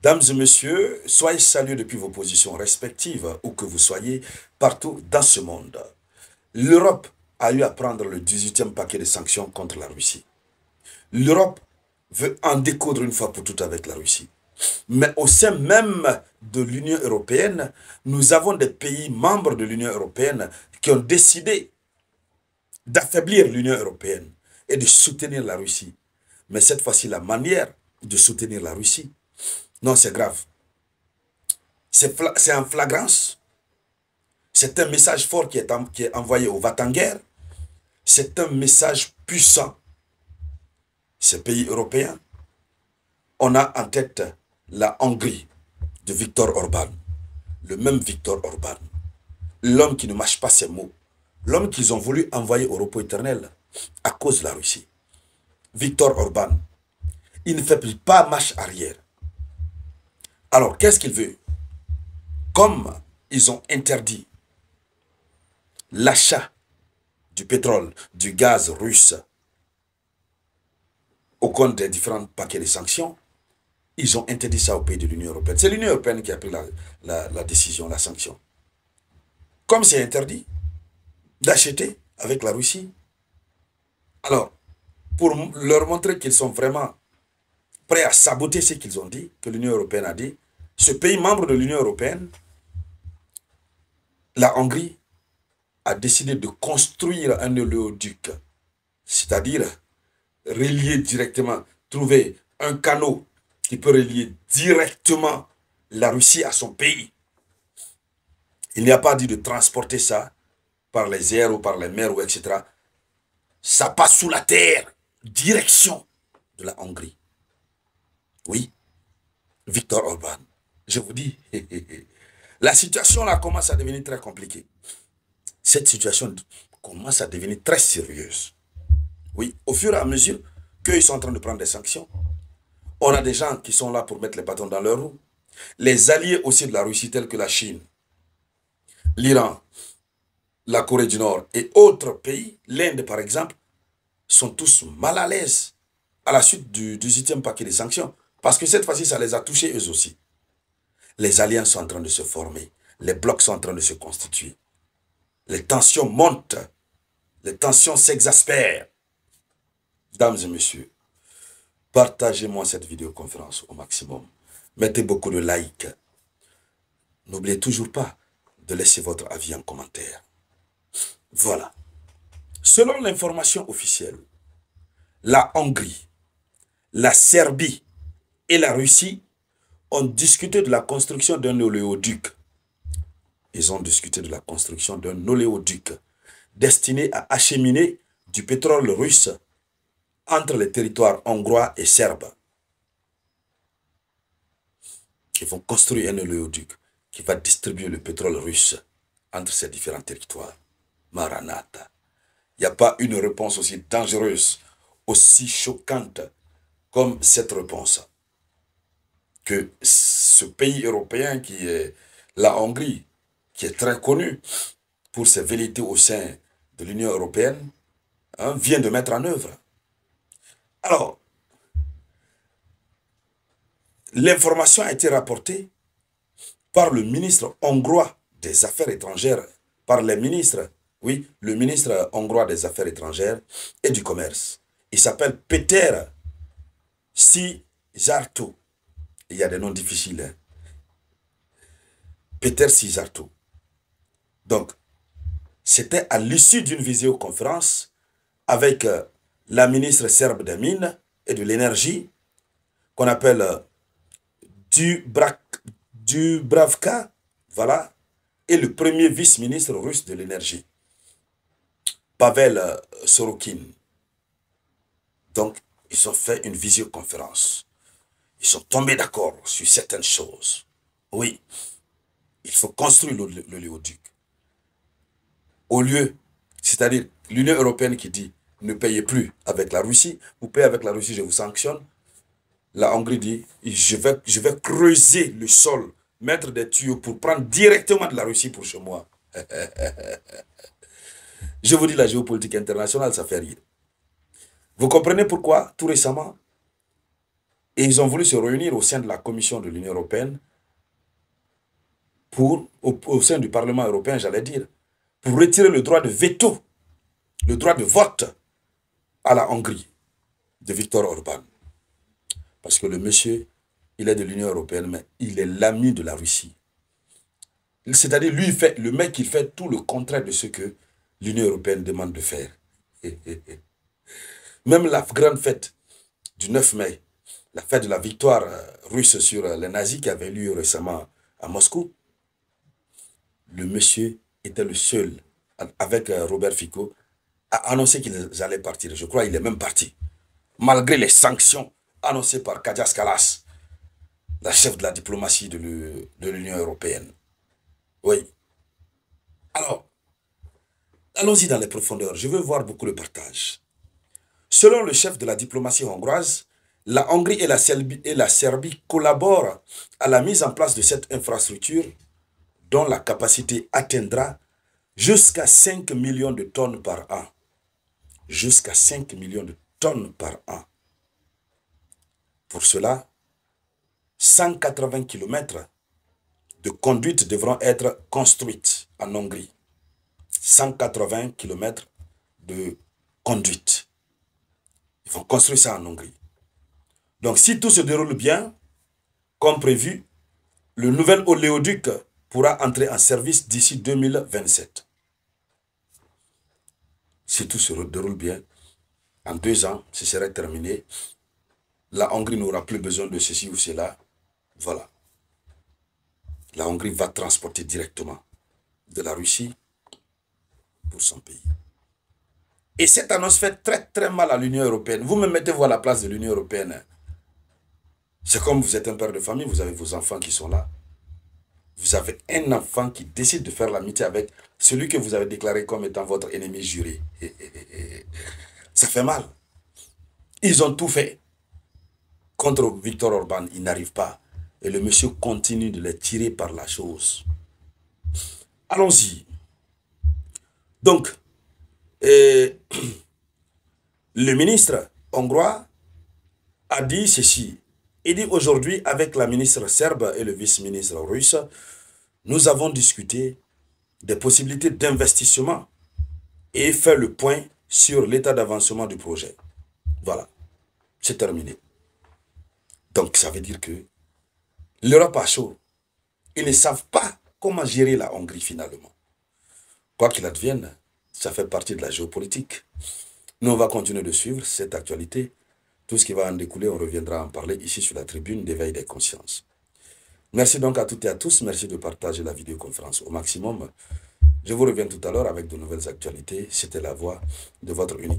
Dames et messieurs, soyez salués depuis vos positions respectives, où que vous soyez, partout dans ce monde. L'Europe a eu à prendre le 18e paquet de sanctions contre la Russie. L'Europe veut en découdre une fois pour toutes avec la Russie. Mais au sein même de l'Union européenne, nous avons des pays membres de l'Union européenne qui ont décidé d'affaiblir l'Union européenne et de soutenir la Russie. Mais cette fois-ci, la manière de soutenir la Russie, non, c'est grave. C'est en flagrance. C'est un message fort qui est envoyé au va-t-en-guerre. C'est un message puissant. Ces pays européens, on a en tête la Hongrie de Viktor Orban. Le même Viktor Orban. L'homme qui ne mâche pas ses mots. L'homme qu'ils ont voulu envoyer au repos éternel à cause de la Russie. Viktor Orban. Il ne fait pas marche arrière. Alors, qu'est-ce qu'il veut? Comme ils ont interdit l'achat du pétrole, du gaz russe au compte des différents paquets de sanctions, ils ont interdit ça au pays de l'Union européenne. C'est l'Union européenne qui a pris la décision, la sanction. Comme c'est interdit d'acheter avec la Russie, alors, pour leur montrer qu'ils sont vraiment prêts à saboter ce qu'ils ont dit, que l'Union européenne a dit, ce pays membre de l'Union européenne, la Hongrie, a décidé de construire un oléoduc, c'est-à-dire relier directement, trouver un canot qui peut relier directement la Russie à son pays. Il n'y a pas dit de transporter ça par les airs ou par les mers ou etc. Ça passe sous la terre, direction de la Hongrie. Oui, Viktor Orban, je vous dis, la situation là commence à devenir très compliquée. Cette situation commence à devenir très sérieuse. Oui, au fur et à mesure qu'ils sont en train de prendre des sanctions, on a des gens qui sont là pour mettre les bâtons dans leurs roues. Les alliés aussi de la Russie, tels que la Chine, l'Iran, la Corée du Nord et autres pays, l'Inde par exemple, sont tous mal à l'aise à la suite du 18e paquet de sanctions. Parce que cette fois-ci, ça les a touchés eux aussi. Les alliances sont en train de se former. Les blocs sont en train de se constituer. Les tensions montent. Les tensions s'exaspèrent. Dames et messieurs, partagez-moi cette vidéoconférence au maximum. Mettez beaucoup de likes. N'oubliez toujours pas de laisser votre avis en commentaire. Voilà. Selon l'information officielle, la Hongrie, la Serbie et la Russie ont discuté de la construction d'un oléoduc. Ils ont discuté de la construction d'un oléoduc destiné à acheminer du pétrole russe entre les territoires hongrois et serbes. Ils vont construire un oléoduc qui va distribuer le pétrole russe entre ces différents territoires. Maranatha. Il n'y a pas une réponse aussi dangereuse, aussi choquante comme cette réponse. Que ce pays européen qui est la Hongrie, qui est très connu pour ses velléités au sein de l'Union européenne, vient de mettre en œuvre. Alors, l'information a été rapportée par le ministre hongrois des Affaires étrangères, par les ministres, oui, le ministre hongrois des Affaires étrangères et du Commerce. Il s'appelle Péter Szijjártó. Il y a des noms difficiles. Hein? Péter Szijjártó. Donc, c'était à l'issue d'une visioconférence avec la ministre serbe des Mines et de l'Énergie, qu'on appelle Dubravka, voilà, et le premier vice-ministre russe de l'Énergie, Pavel Sorokin. Donc, ils ont fait une visioconférence. Ils sont tombés d'accord sur certaines choses. Oui, il faut construire l'oléoduc. Au lieu, c'est-à-dire l'Union européenne qui dit ne payez plus avec la Russie, vous payez avec la Russie, je vous sanctionne. La Hongrie dit je vais creuser le sol, mettre des tuyaux pour prendre directement de la Russie pour chez moi. Je vous dis, la géopolitique internationale, ça fait rire. Vous comprenez pourquoi, tout récemment, Et ils ont voulu se réunir au sein de la Commission de l'Union européenne, au sein du Parlement européen, j'allais dire, pour retirer le droit de veto, le droit de vote à la Hongrie de Viktor Orban. Parce que le monsieur, il est de l'Union européenne, mais il est l'ami de la Russie. C'est-à-dire, lui, le mec, il fait tout le contraire de ce que l'Union européenne demande de faire. Même la grande fête du 9 mai, la fête de la victoire russe sur les nazis qui avait lieu récemment à Moscou, le monsieur était le seul, avec Robert Fico, à annoncer qu'ils allaient partir. Je crois qu'il est même parti. Malgré les sanctions annoncées par Kaja Kallas, la chef de la diplomatie de l'Union européenne. Oui. Alors, allons-y dans les profondeurs. Je veux voir beaucoup le partage. Selon le chef de la diplomatie hongroise, la Hongrie et la Serbie collaborent à la mise en place de cette infrastructure dont la capacité atteindra jusqu'à 5 millions de tonnes par an. Jusqu'à 5 millions de tonnes par an. Pour cela, 180 km de conduites devront être construites en Hongrie. 180 km de conduites. Ils vont construire ça en Hongrie. Donc, si tout se déroule bien, comme prévu, le nouvel oléoduc pourra entrer en service d'ici 2027. Si tout se déroule bien, en 2 ans, ce serait terminé. La Hongrie n'aura plus besoin de ceci ou cela. Voilà. La Hongrie va transporter directement de la Russie pour son pays. Et cette annonce fait très très mal à l'Union européenne. Vous me mettez-vous à la place de l'Union européenne. C'est comme vous êtes un père de famille, vous avez vos enfants qui sont là. Vous avez un enfant qui décide de faire l'amitié avec celui que vous avez déclaré comme étant votre ennemi juré. Ça fait mal. Ils ont tout fait contre Viktor Orban. Ils n'arrivent pas. Et le monsieur continue de les tirer par la chose. Allons-y. Donc, le ministre hongrois a dit ceci. Il dit aujourd'hui, avec la ministre serbe et le vice-ministre russe, nous avons discuté des possibilités d'investissement et fait le point sur l'état d'avancement du projet. Voilà, c'est terminé. Donc, ça veut dire que l'Europe a chaud. Ils ne savent pas comment gérer la Hongrie finalement. Quoi qu'il advienne, ça fait partie de la géopolitique. Nous, on va continuer de suivre cette actualité. Tout ce qui va en découler, on reviendra en parler ici sur la tribune d'éveil des consciences. Merci donc à toutes et à tous. Merci de partager la vidéoconférence au maximum. Je vous reviens tout à l'heure avec de nouvelles actualités. C'était la voix de votre unique.